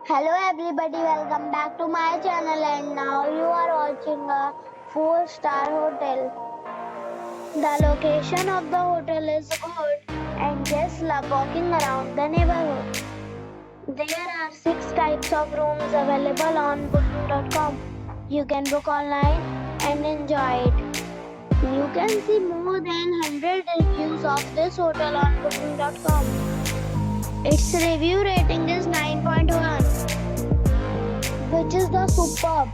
Hello everybody, welcome back to my channel and now you are watching a 4-star hotel. The location of the hotel is good and guests love walking around the neighborhood. There are 6 types of rooms available on booking.com. You can book online and enjoy it. You can see more than 100 reviews of this hotel on booking.com. Its review rating is 9.1, which is the superb.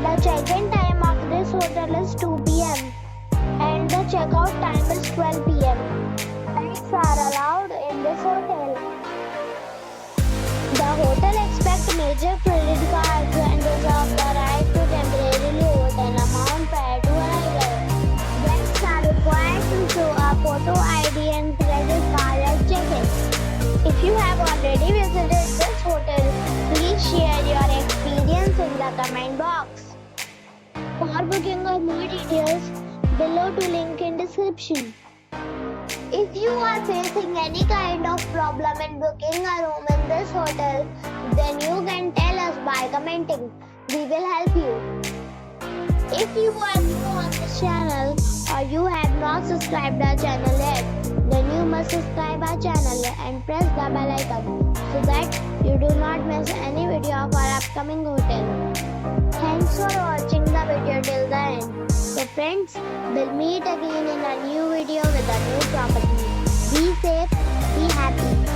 The check-in time of this hotel is 2 p.m. and the checkout time is 12 p.m. Pets are allowed in this hotel. The hotel accepts major credit cards and reserves the right to temporarily hold an amount prior to arrival. Guests are required to show a photo ID and credit card at check-in. If you have already visited this hotel, please share your experience in the comment box. For booking or more details, below to link in description. If you are facing any kind of problem in booking a room in this hotel, then you can tell us by commenting. We will help you. If you are new on this channel or you have not subscribed our channel yet, then you must subscribe our channel and press the bell icon so that you do not miss any video of our upcoming hotel. Thanks for watching the video till the end. So friends, we'll meet again in a new video with a new property. Be safe, be happy.